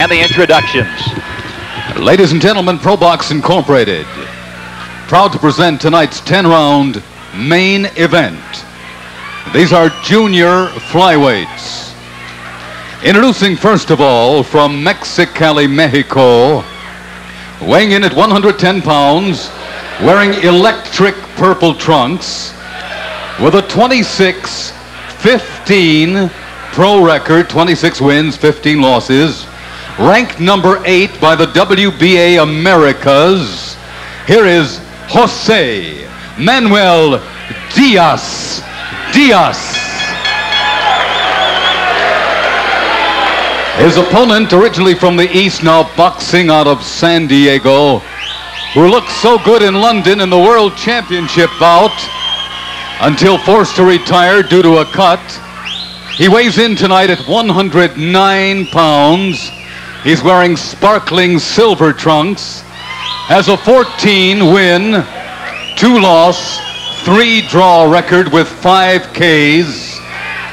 and the introductions. Ladies and gentlemen, Pro Box Incorporated, proud to present tonight's 10-round main event. These are junior flyweights. Introducing first of all from Mexicali, Mexico, weighing in at 110 pounds, wearing electric purple trunks, with a 26-15 pro record, 26 wins, 15 losses, ranked number 8 by the WBA Americas. Here is Jose Manuel Diaz. His opponent, originally from the East, now boxing out of San Diego, who looked so good in London in the World Championship bout until forced to retire due to a cut. He weighs in tonight at 109 pounds. He's wearing sparkling silver trunks, has a 14-win, 2-loss, 3-draw record with 5 Ks,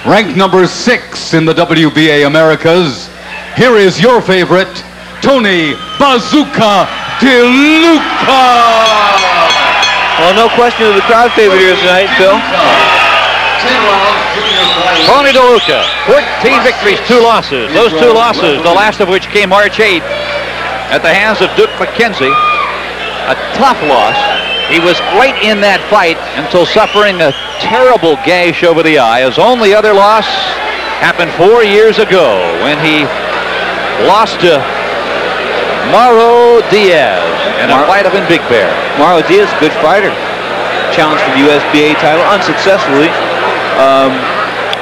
ranked number 6 in the WBA Americas. Here is your favorite, Tony Bazooka Deluca. Well, no question of the crowd favorite here tonight, Phil. Tony Deluca, 14 victories, 2 losses. Those 2 losses, the last of which came March 8th at the hands of Duke McKenzie. A tough loss. He was great in that fight until suffering a terrible gash over the eye. His only other loss happened 4 years ago when he lost to Mauro Diaz in a fight up in Big Bear. Mauro Diaz, good fighter. Challenged for the USBA title unsuccessfully.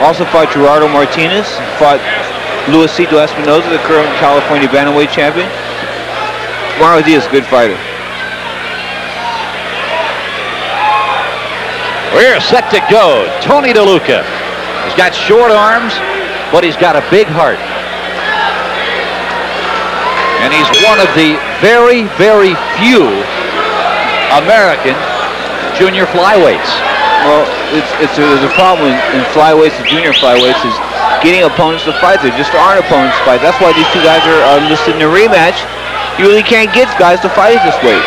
Also fought Gerardo Martinez, fought Luisito Espinoza, the current California bantamweight champion. Mauro Diaz, good fighter. We're set to go. Tony Deluca. He's got short arms, but he's got a big heart. And he's one of the very, very few American junior flyweights. Well, there's a problem in flyweights and junior flyweights is getting opponents to fight. There just aren't opponents to fight. That's why these two guys are listed in a rematch. You really can't get guys to fight at this weight.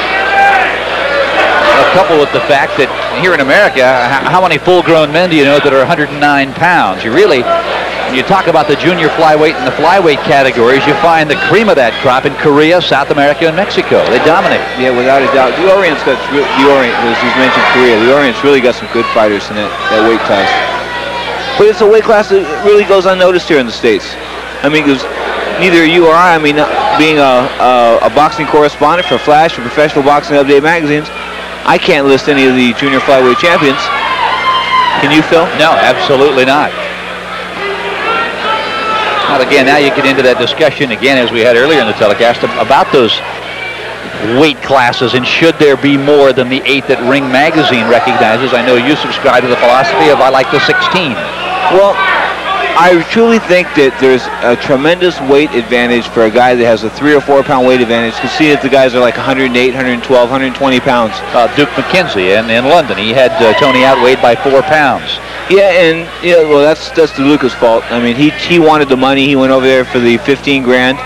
Coupled with the fact that here in America, how many full-grown men do you know that are 109 pounds? You really, when you talk about the junior flyweight and the flyweight categories, you find the cream of that crop in Korea, South America, and Mexico. They dominate. Yeah, without a doubt. The Orient's got, as he's mentioned, Korea. The Orient's really got some good fighters in that weight class. But it's a weight class that really goes unnoticed here in the States. I mean, because neither you or I mean, being a boxing correspondent for Flash or Professional Boxing Update magazines, I can't list any of the junior flyweight champions. Can you, Phil? No, absolutely not. Well, again, now you get into that discussion again, as we had earlier in the telecast, about those weight classes and should there be more than the 8 that Ring Magazine recognizes. I know you subscribe to the philosophy of I like the 16. Well, I truly think that there's a tremendous weight advantage for a guy that has a 3 or 4 pound weight advantage. You can see that the guys are like 108, 112, 120 pounds. Duke McKenzie in London, he had Tony outweighed by 4 pounds. Yeah, and well, that's Deluca's fault. I mean, he wanted the money. He went over there for the 15 grand.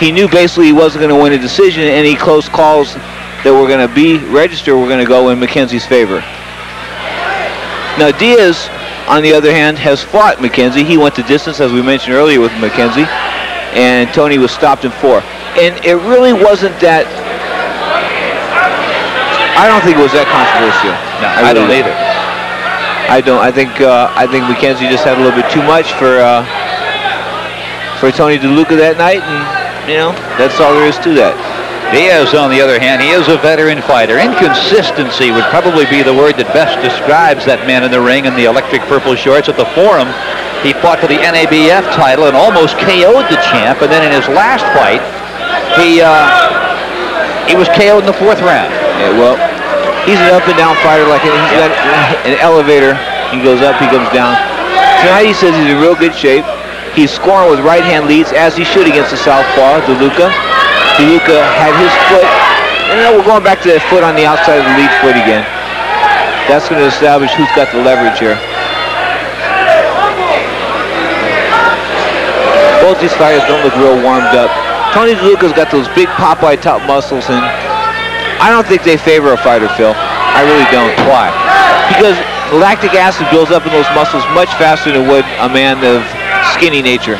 He knew basically he wasn't going to win a decision. Any close calls that were going to be registered were going to go in McKenzie's favor. Now Diaz, on the other hand, has fought McKenzie. He went the distance, as we mentioned earlier, with McKenzie, and Tony was stopped in 4. And it really wasn't that. I don't think it was that controversial. No, I don't either. I don't. I think McKenzie just had a little bit too much for Tony Deluca that night, and that's all there is to that. Diaz, on the other hand, he is a veteran fighter. Inconsistency would probably be the word that best describes that man in the ring in the electric purple shorts. At the Forum, he fought for the NABF title and almost KO'd the champ. And then in his last fight, he was KO'd in the 4th round. Yeah, well, he's an up and down fighter. Like he's got an elevator. He goes up, he comes down. Tonight he says he's in real good shape. He's scoring with right-hand leads, as he should against the southpaw, Deluca. Deluca had his foot, and we're going back to that foot on the outside of the lead foot again. That's going to establish who's got the leverage here. Both these fighters don't look real warmed up. Tony DeLuca's got those big Popeye top muscles, and I don't think they favor a fighter, Phil. I really don't. Why? Because lactic acid builds up in those muscles much faster than would a man of skinny nature.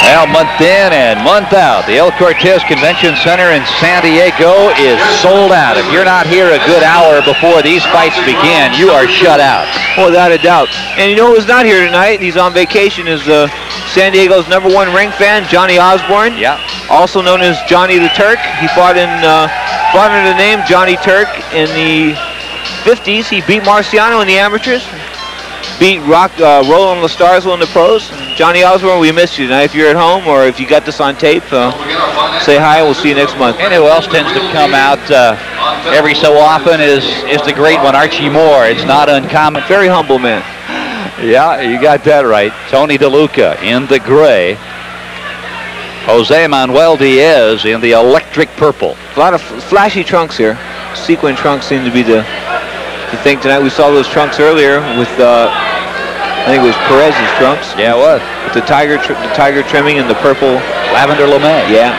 Well, month in and month out, the El Cortez Convention Center in San Diego is sold out. If you're not here a good hour before these fights begin, you are shut out. Without a doubt. And you know who's not here tonight? He's on vacation. Is San Diego's #1 ring fan, Johnny Osborne. Yeah. Also known as Johnny the Turk. He fought under the name Johnny Turk in the 50s. He beat Marciano in the amateurs. Beat Roland Lastarzo in the pros. Johnny Osborne, we missed you tonight. If you're at home or if you got this on tape, say hi. We'll see you next month. And who else tends to come out every so often is the great one, Archie Moore. It's not uncommon. Very humble man. Yeah, you got that right. Tony DeLuca in the gray. Jose Manuel Diaz in the electric purple. A lot of flashy trunks here. Sequin trunks seem to be the thing tonight. We saw those trunks earlier with I think it was Perez's trunks. Yeah, it was. With the tiger trimming and the purple lavender lame. Yeah.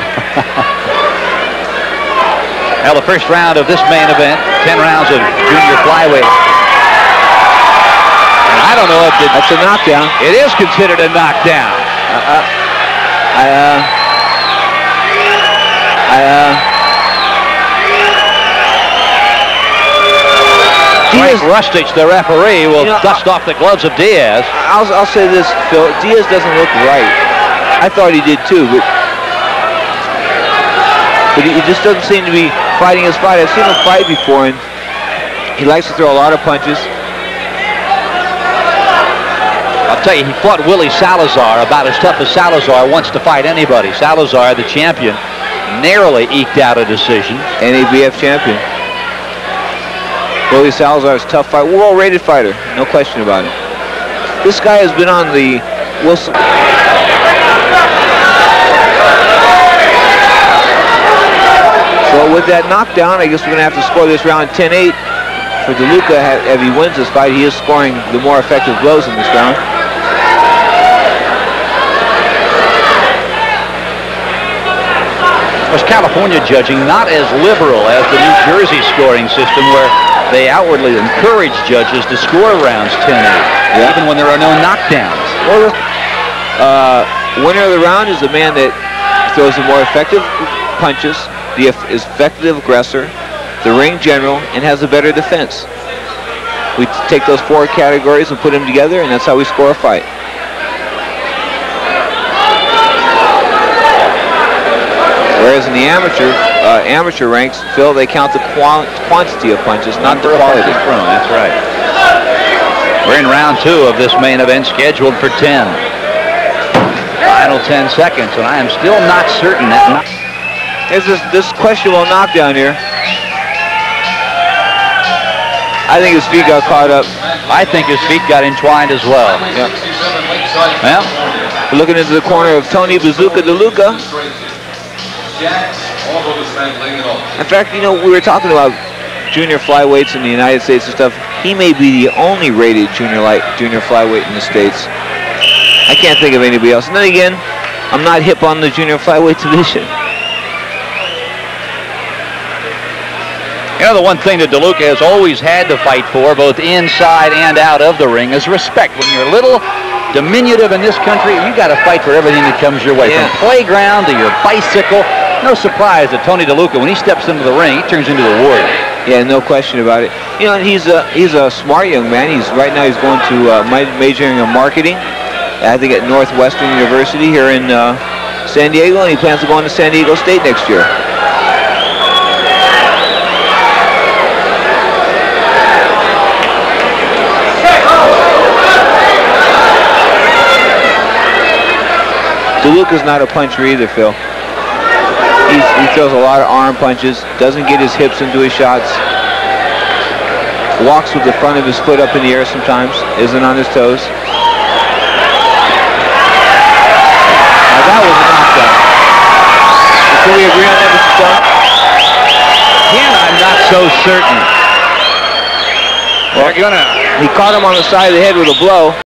Now the first round of this main event, 10 rounds of junior flyweight. And I don't know if that's a knockdown. It is considered a knockdown. Frank Rustich, the referee, will dust off the gloves of Diaz. I'll say this, Phil. Diaz doesn't look right. I thought he did too, but he just doesn't seem to be fighting his fight. I've seen him fight before, and he likes to throw a lot of punches. I'll tell you, he fought Willie Salazar about as tough as Salazar wants to fight anybody. Salazar, the champion, narrowly eked out a decision. NABF champion. Willie Salazar is a tough fighter, well-rated fighter, no question about it. This guy has been on the Wilson. So with that knockdown, I guess we're going to have to score this round 10-8 for DeLuca. If he wins this fight, he is scoring the more effective blows in this round. Was California judging not as liberal as the New Jersey scoring system, where they outwardly encourage judges to score rounds 10-8, even when there are no knockdowns. Well, winner of the round is the man that throws the more effective punches, the effective aggressor, the ring general, and has a better defense. We take those 4 categories and put them together, and that's how we score a fight. Whereas in the amateur ranks, Phil, they count the quantity of punches, not the quality. That's right. We're in round 2 of this main event, scheduled for 10. Final 10 seconds, and I am still not certain that. There's this questionable knockdown here. I think his feet got caught up. I think his feet got entwined as well. Yep. Well, we're looking into the corner of Tony Bazooka Deluca. In fact, you know, we were talking about junior flyweights in the United States and stuff. He may be the only rated junior flyweight in the States. I can't think of anybody else. And then again, I'm not hip on the junior flyweight division. You know, the one thing that DeLuca has always had to fight for, both inside and out of the ring, is respect. When you're little, diminutive in this country, you got to fight for everything that comes your way. From playground to your bicycle. No surprise that Tony DeLuca, when he steps into the ring, he turns into a warrior. Yeah, no question about it. You know, he's a smart young man. Right now he's going to majoring in marketing, I think at Northwestern University here in San Diego, and he plans to go on to San Diego State next year. DeLuca's not a puncher either, Phil. He throws a lot of arm punches, doesn't get his hips into his shots, walks with the front of his foot up in the air sometimes, isn't on his toes. Now that was a knockdown. Can we agree on that, Mr. Stone? Again, I'm not so certain. They're gonna. He caught him on the side of the head with a blow.